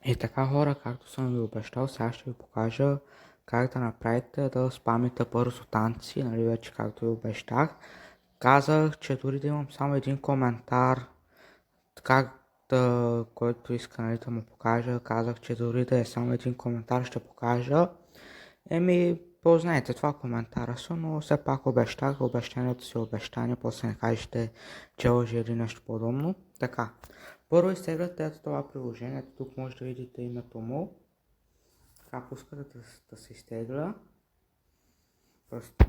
И така хора, както съм ви обещал, сега ще ви покажа как да направите да спамите бързо танци, нали вече както ви обещах. Казах, че дори да имам само един коментар, как да, който иска нали, да му покажа, казах, че дори да е само един коментар ще покажа. Познайте, това коментара са, но все пак обещах, обещанието си обещание, после не кажете, че лъжи или нещо подобно. Така, първо изтегляте ето това приложение, тук може да видите името му. Така, пускате да се изтегля.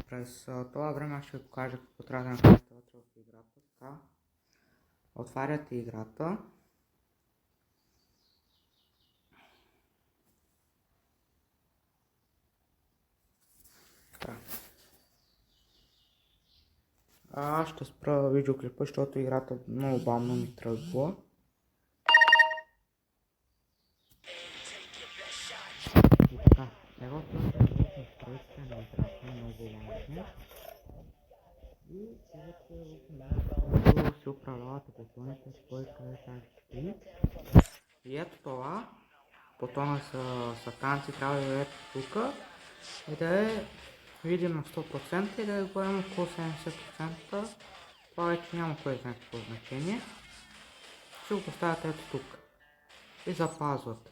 През това време аз ще ви покажа какво трябва да направите вътре в играта. Така, отваряте играта. Така. Аз ще спра видеоклипа, защото играта много бавно ми тръгва. И така, ево това е настройките на играта, много важно. И сега си управлявате бутоните, с кой къде как стои. И ето това, бутона са танци, трябва да е тук и да е видим на 100% и да е горе около 70%. Това вече няма кое знае какво значение. Ще го поставяте ето тук и запазвате.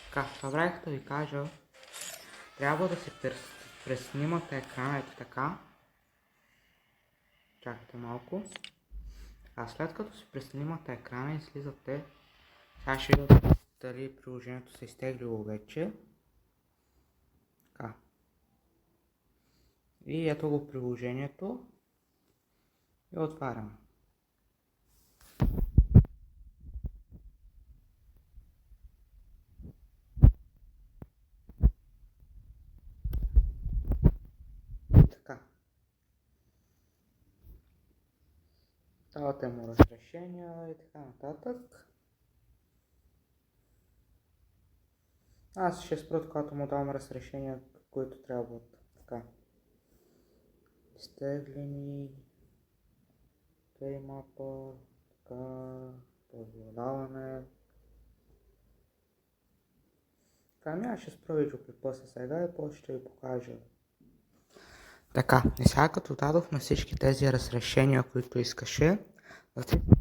Така, събрах да ви кажа, трябва да се преснимате екрана ето така. Чакайте малко. А след като се преснимате екрана и слизате, сега ще видите дали приложението се изтеглило вече. Така. И ето го приложението и отваряме. Така. Давате му разрешения и така нататък. Аз ще спра, когато му давам разрешения, които трябват. Така. Изтеглени. Кеймапа. Така. Позволяване. Така, аз ще спра видеоклипа сега и после ще ви покажа. Така, и сега като дадохме всички тези разрешения, които искаше, натискаме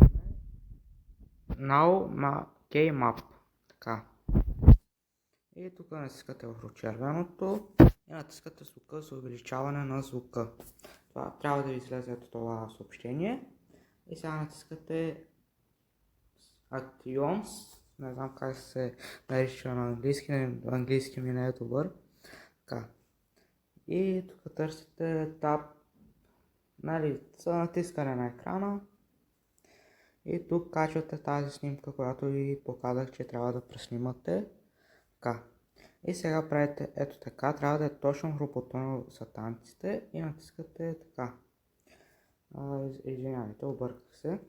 Now Game Up. Така. И тук натискате върху червеното и натискате звука за увеличаване на звука. Това трябва да ви излезе ето това съобщение. И сега натискате Actions. Не знам как се нарича на английски, английски ми не е добър. Така. И тук търсите Tab, нали, за натискане на екрана. И тук качвате тази снимка, която ви показах, че трябва да преснимате. Така. И сега правите ето така, трябва да е точно върху бутона за танците и натискате така. Извинявайте, обърках се.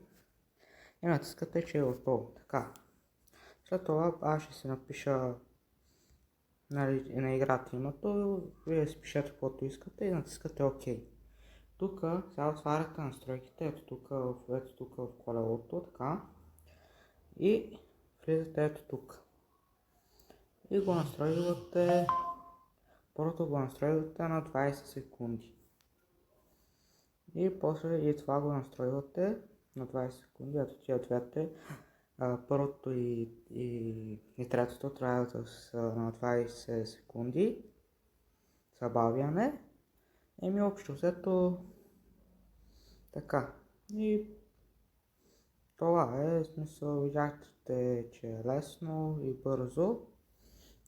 И натискате, че е готово. Така. След това аз ще си напиша нали, на играта името, вие си пишете каквото искате и натискате ОК. Тук сега отваряте настройките, ето тук в колелото, така. И влизате ето тук. И го настройвате, първото го настройвате на 20 секунди. И после и това го настройвате на 20 секунди, ето тия двете. Първото и третото трябва да са на 20 секунди забавяне. Общо взето така. И това е смисъл, видяхте, че е лесно и бързо.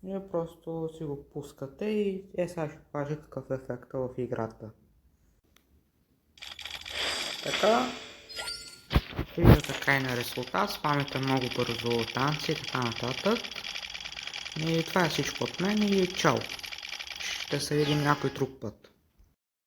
И просто си го пускате и сега ще покажа какъв е ефекта в играта. Така. Виждате крайния резултат, спамите много бързо танци и така нататък. И това е всичко от мен и чао! Ще се видим някой друг път.